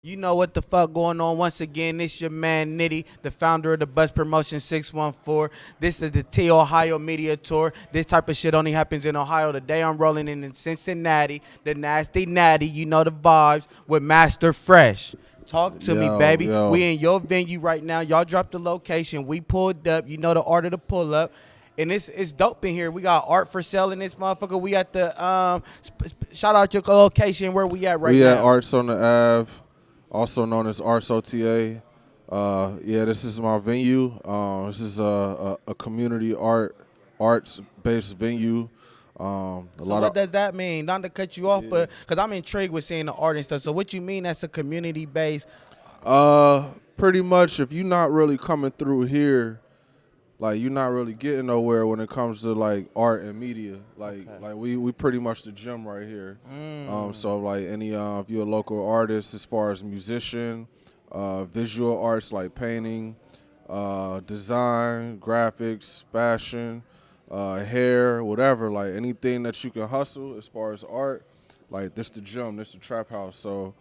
You know what the fuck going on. Once again, it's your man Nitty, the founder of the Bus Promotion 614. This is the T Ohio Media Tour. This type of shit only happens in Ohio. Today I'm rolling in Cincinnati, the Nasty Natty, you know the vibes, with Master Fresh. Talk to me, Yo, baby. yo. We in your venue right now. Y'all dropped the location. We pulled up. You know the art of the pull up. And it's dope in here. We got art for sale in this motherfucker. We at the shout out your location where we at right We at now. Arts on the Ave, also known as Arts OTA. Yeah, this is my venue. This is a community arts based venue. A So lot what of does that mean? Not to cut you off, but because I'm intrigued with seeing the art and stuff. So what you mean that's a community based? pretty much if you're not really coming through here, like you're not really getting nowhere when it comes to like art and media. Like we pretty much the gym right here. So like any if you're a local artist as far as musician, visual arts like painting, design, graphics, fashion, hair, whatever, like anything that you can hustle as far as art, like this the gym, this the trap house. So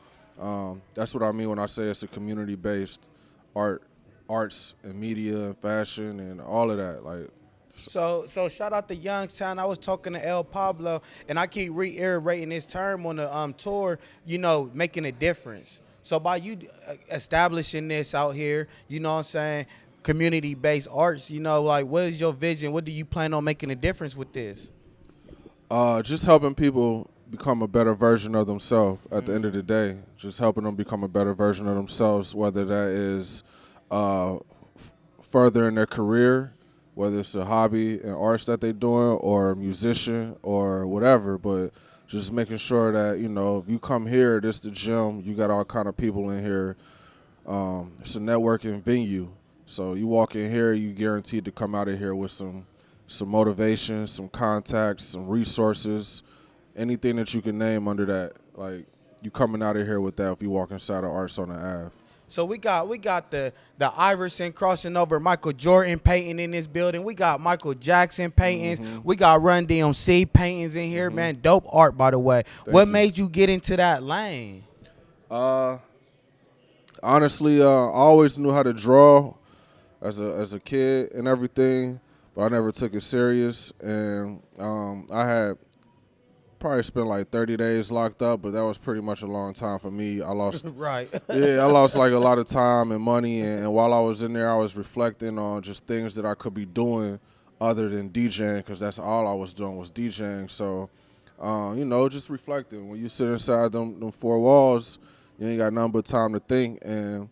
that's what I mean when I say it's a community based art arts and media and fashion and all of that. Like, So shout out to Youngstown. I was talking to El Pablo, and I keep reiterating this term on the tour. You know, making a difference. So by you establishing this out here, you know what I'm saying, community based arts. You know, like what is your vision? What do you plan on making a difference with this? just helping people become a better version of themselves at the end of the day. Just helping them become a better version of themselves, whether that is further in their career, whether it's a hobby and arts that they're doing or a musician or whatever. But just making sure that, you know, if you come here, this the gym, you got all kind of people in here. It's a networking venue. So you walk in here, you guaranteed to come out of here with some motivation, some contacts, some resources, anything that you can name under that. Like you coming out of here with that if you walk inside of Arts on the Ave. So we got the Iverson crossing over Michael Jordan painting in this building. We got Michael Jackson paintings. We got Run DMC paintings in here, man. Dope art, by the way. What you. made you get into that lane? Uh, Honestly, I always knew how to draw as a kid and everything, but I never took it serious. And I had probably spent like 30 days locked up, but that was pretty much a long time for me. I lost Right. Yeah, I lost like a lot of time and money, and while I was in there, I was reflecting on just things that I could be doing other than DJing, because that's all I was doing was DJing. So, you know, just reflecting. When you sit inside them four walls, you ain't got nothing but time to think. And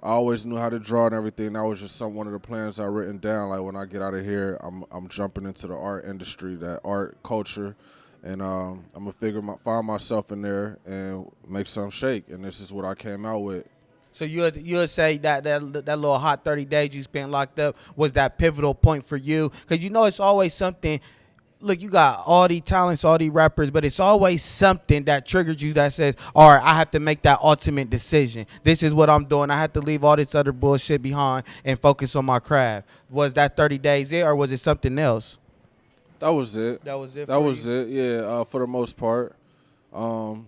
I always knew how to draw and everything. That was just one of the plans I written down. Like when I get out of here, I'm jumping into the art industry, that art culture, and I'm gonna find myself in there and make something shake. And this is what I came out with. So you'd say that little hot 30 days you spent locked up was that pivotal point for you? Because you know it's always something. Look, you got all these talents, all these rappers, but it's always something that triggers you that says, all right, I have to make that ultimate decision. This is what I'm doing. I have to leave all this other bullshit behind and focus on my craft. Was that 30 days it, or was it something else? That was it. That was it That for was you? it. Yeah, for the most part. Um,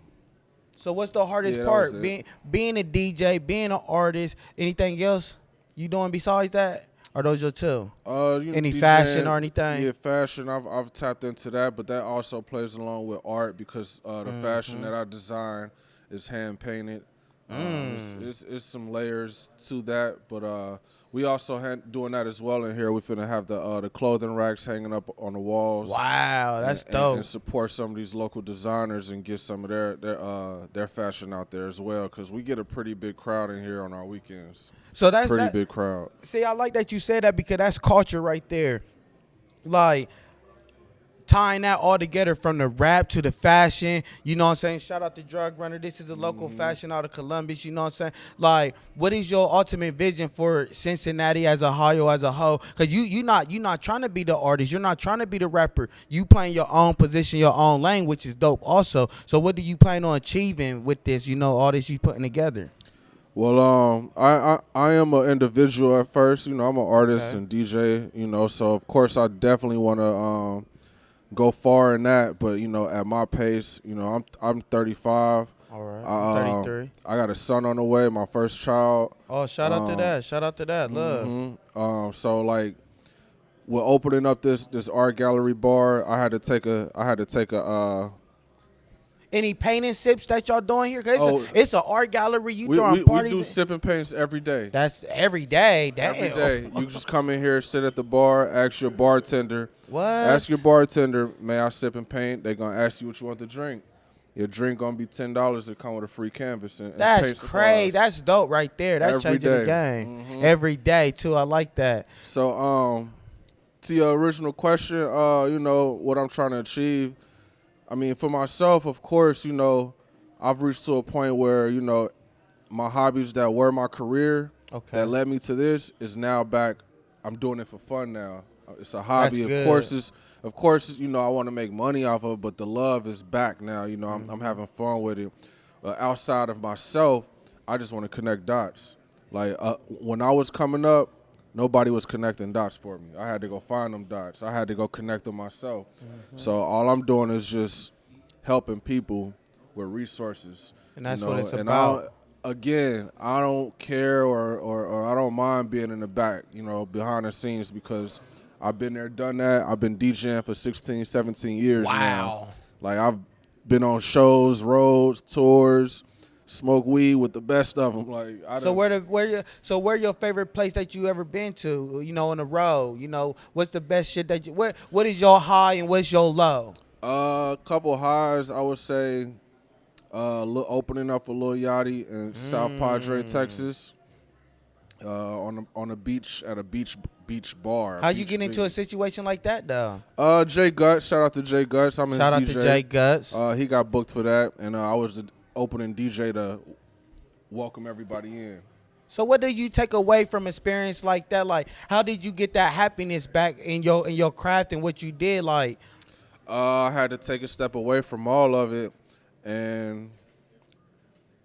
So what's the hardest yeah, that was part? it. Being a DJ, being an artist, anything else you doing besides that? Or those your two? Any fashion or anything? Yeah, fashion. I've tapped into that, but that also plays along with art because the fashion that I design is hand painted. It's some layers to that, but we also doing that as well in here. We finna have the clothing racks hanging up on the walls. Wow, that's and, dope. and support some of these local designers and get some of their fashion out there as well, because we get a pretty big crowd in here on our weekends. So that's Pretty that. big crowd. See, I like that you said that because that's culture right there. Like tying that all together from the rap to the fashion, you know what I'm saying? Shout out to Drug Runner. This is a local fashion out of Columbus, you know what I'm saying? Like, what is your ultimate vision for Cincinnati as Ohio as a whole? Cause you not trying to be the artist, you're not trying to be the rapper. You playing your own position, your own lane, which is dope also. So what do you plan on achieving with this, you know, all this you putting together? Well, I am an individual at first. You know, I'm an artist Okay. and DJ. You know, so of course I definitely want to go far in that. But you know, at my pace, you know, I'm 35. All right. I'm 33. I got a son on the way, my first child. Oh, shout out to that. Shout out to that. Love. So like, with opening up this art gallery bar, I had to take a Any painting sips that y'all doing here? Cause it's an art gallery. You we throwing parties. we do sipping paints every day. That's every day. Damn. Every day. You just come in here, sit at the bar, ask your bartender. What? Ask your bartender, may I sip and paint? They're going to ask you what you want to drink. Your drink going to be $10 to come with a free canvas. And That's paint supplies. crazy. That's dope right there. That's Every changing the day. game. Every day, too. I like that. So, to your original question, you know, what I'm trying to achieve, I mean, for myself, of course, you know, I've reached to a point where, you know, my hobbies that were my career that led me to this is now back. I'm doing it for fun now. It's a hobby. Of course, you know, I want to make money off of it, but the love is back now. You know, I'm having fun with it. Outside of myself, I just want to connect dots. Like, when I was coming up, nobody was connecting dots for me. I had to go find them dots. I had to go connect them myself. So all I'm doing is just helping people with resources. And that's you know? what it's and about. I don't care or I don't mind being in the back, you know, behind the scenes, because I've been there, done that. I've been DJing for 16, 17 years now. Like, I've been on shows, roads, tours, smoke weed with the best of them. Like, where your favorite place that you ever been to? You know, on the road. You know, what's the best shit that you? What is your high and what's your low? A couple highs, I would say. Opening up for Lil Yachty in South Padre, Texas. On a beach at a beach bar. How you get into a situation like that though? Jay Guts. Shout out to Jay Guts. I'm his Shout out DJ. to Jay Guts. He got booked for that, and I was the opening DJ to welcome everybody in. So what do you take away from experience like that? Like, how did you get that happiness back in your craft and what you did? Like, I had to take a step away from all of it and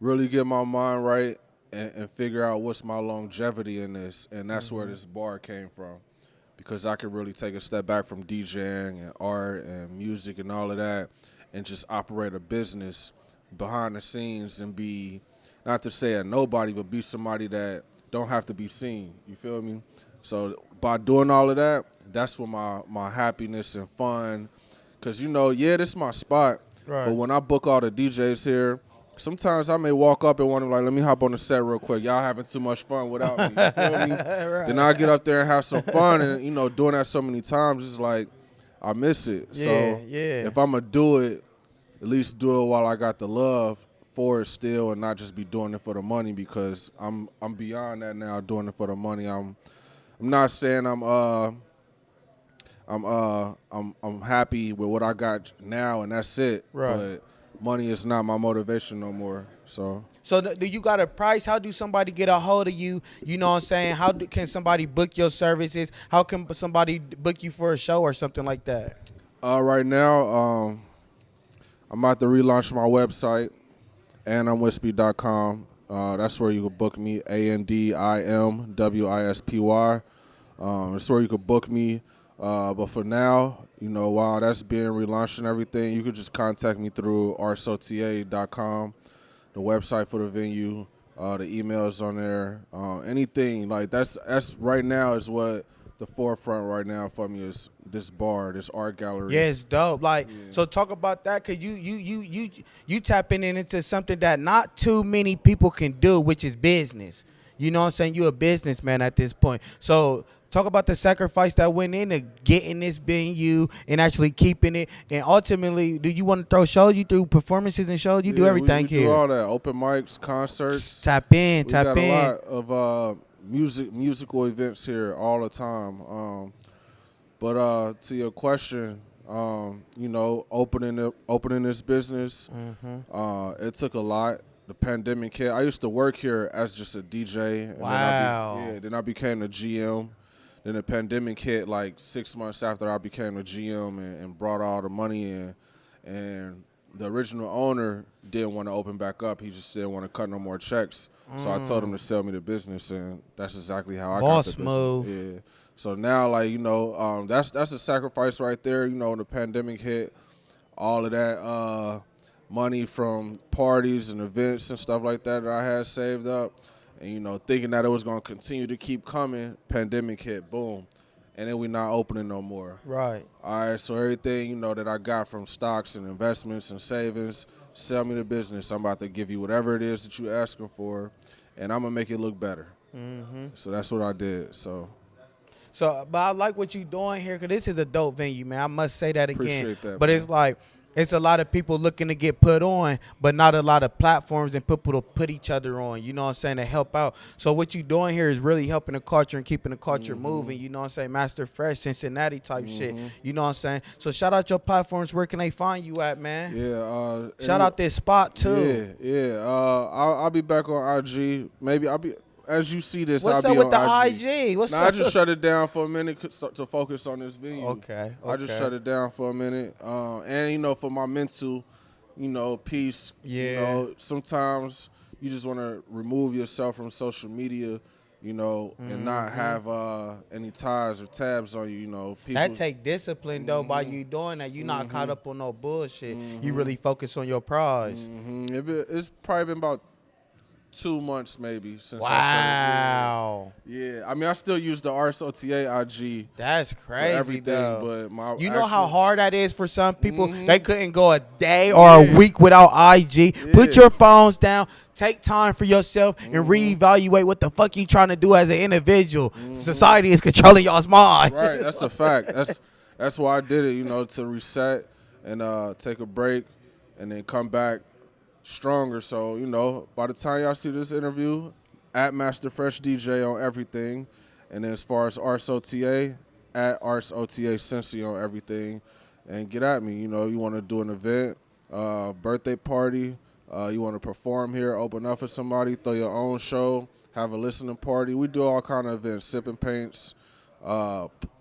really get my mind right and figure out what's my longevity in this. And that's where this bar came from, because I could really take a step back from DJing and art and music and all of that and just operate a business behind the scenes and be, not to say a nobody, but be somebody that don't have to be seen. You feel me? So by doing all of that, that's where my happiness and fun, because, you know, yeah, this is my spot. Right. But when I book all the DJs here, sometimes I may walk up and want to, like, let me hop on the set real quick. Y'all having too much fun without me. You feel me? Right. Then I get up there and have some fun. And, you know, doing that so many times, it's like I miss it. So if I'm going to do it, at least do it while I got the love for it still, and not just be doing it for the money, because I'm beyond that now, doing it for the money. I'm not saying I'm happy with what I got now and that's it. Right. But money is not my motivation no more. So do you got a price? How do somebody get a hold of you? You know what I'm saying? Can somebody book your services? How can somebody book you for a show or something like that? Right now, I'm about to relaunch my website, andimwispy.com. That's where you can book me, ANDIMWISPY. That's where you can book me. But for now, you know, while that's being relaunched and everything, you could just contact me through arsota.com, the website for the venue, the emails on there, anything. Like, that's right now is what the forefront right now for me is, this bar, this art gallery. Yeah, it's dope. Like, so talk about that, cause you tapping into something that not too many people can do, which is business. You know what I'm saying? You're a businessman at this point. So talk about the sacrifice that went into getting this venue and actually keeping it. And ultimately, do you want to throw shows? You do performances and shows? You do everything we here. do all that. Open mics, concerts. Tap in. We got a lot of musical events here all the time. But to your question, you know, opening this business, it took a lot. The pandemic hit. I used to work here as just a DJ. And then I became the GM. Then the pandemic hit like 6 months after I became the GM and brought all the money in. And the original owner didn't want to open back up. He just didn't want to cut no more checks. So I told him to sell me the business, and that's exactly how I got the business. Move. Yeah. So now, like, you know, that's a sacrifice right there. You know, when the pandemic hit, all of that, money from parties and events and stuff like that I had saved up. And, you know, thinking that it was going to continue to keep coming, pandemic hit, boom. And then we not opening no more. Right. All right, so everything, you know, that I got from stocks and investments and savings, sell me the business. I'm about to give you whatever it is that you're asking for, and I'm going to make it look better. So that's what I did, So, but I like what you're doing here because this is a dope venue, man. I must say that again. Appreciate that, but man. it's like, it's a lot of people looking to get put on, but not a lot of platforms and people to put each other on, you know what I'm saying, to help out. So what you're doing here is really helping the culture and keeping the culture moving, you know what I'm saying, Master Fresh, Cincinnati type shit, you know what I'm saying. So shout out your platforms. Where can they find you at, man? Yeah. Shout out this spot, too. Yeah. I'll be back on IG. Maybe I'll be, as you see this, What's I'll up be with on the IG. IG? What's Nah, up? I just shut it down for a minute to focus on this venue. Okay. I just shut it down for a minute. And, you know, for my mental, you know, peace. Yeah. You know, sometimes you just want to remove yourself from social media, you know, and not have any ties or tabs on you, you know. People, That take discipline, though, by you doing that. You not caught up on no bullshit. You really focus on your prize. It's probably been about 2 months maybe since I Wow. started. Yeah. I mean, I still use the Arts OTA IG That's for crazy, everything, though. but my You know how hard that is for some people? They couldn't go a day or a week without IG. Put your phones down. Take time for yourself and reevaluate what the fuck you trying to do as an individual. Society is controlling y'all's mind. Right, that's a fact. That's why I did it, you know, to reset and take a break and then come back stronger. So, you know, by the time y'all see this interview, at Master Fresh DJ on everything. And then as far as Arts OTA, at Arts OTA Cincy on everything. And get at me. You know, you want to do an event, birthday party, you want to perform here, open up for somebody, throw your own show, have a listening party. We do all kind of events, sip and paints,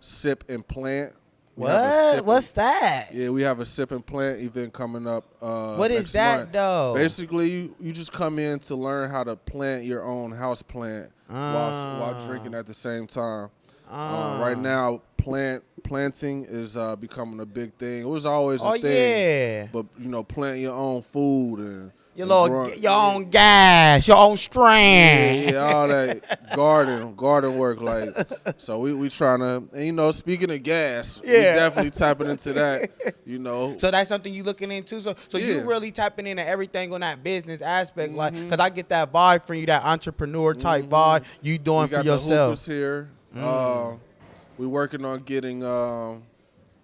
sip and plant. What? What's that? Yeah, we have a sip and plant event coming up. What is next that, month. though? Basically, you just come in to learn how to plant your own house plant while drinking at the same time. Right now, planting is becoming a big thing. It was always a thing. Yeah. But, you know, planting your own food and Your own gas, your own strand. Yeah, all that garden work, like. So we trying to, and you know, speaking of gas, we definitely tapping into that, you know. So that's something you looking into. So you really tapping into everything on that business aspect, like, cause I get that vibe from you, that entrepreneur type vibe you doing for yourself. The here. We working on getting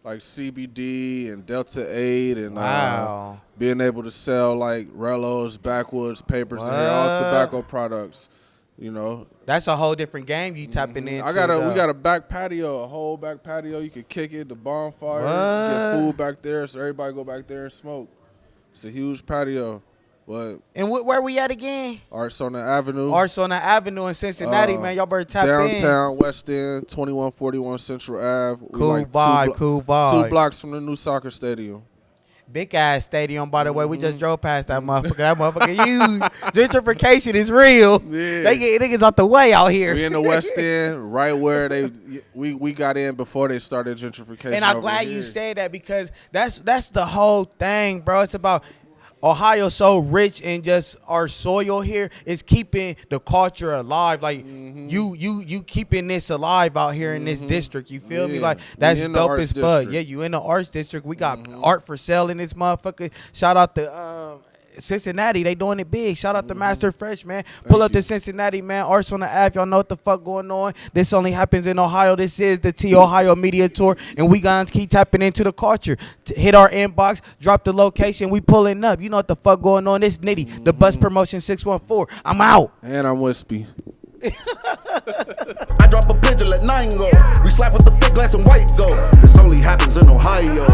like CBD and Delta 8 and being able to sell like Rellos, Backwoods, papers, and all tobacco products. You know, that's a whole different game you tapping into. we got a back patio, a whole back patio. You can kick it, the bonfire, get food back there, so everybody go back there and smoke. It's a huge patio. But and where we at again? Arts on the Avenue. Arts on the Avenue in Cincinnati, man. Y'all better tap in. Downtown, West End, 2141 Central Ave. Cool vibe, cool vibe. 2 blocks from the new soccer stadium. Big ass stadium, by the way. We just drove past that motherfucker. That motherfucker huge. Gentrification is real. Yeah. They get niggas out the way out here. We in the West End, right where we got in before they started gentrification. And I'm glad you said that because that's the whole thing, bro. It's about Ohio so rich in just our soil here is keeping the culture alive. Like you keeping this alive out here in this district. You feel me? Like that's dope as fuck. Yeah, you in the arts district. We got art for sale in this motherfucker. Shout out to Cincinnati, they doing it big. Shout out to Master Fresh, man. Pull up to Cincinnati, man. Arts on the Ave, y'all know what the fuck going on. This only happens in Ohio. This is the T Ohio Media Tour, and we gonna keep tapping into the culture. Hit our inbox, drop the location. We pulling up. You know what the fuck going on. This Nitty, the Bus Promotion 614. I'm out. And I'm Wispy. I drop a pigeon, let 9 go. We slap with the fake glass and white go. This only happens in Ohio.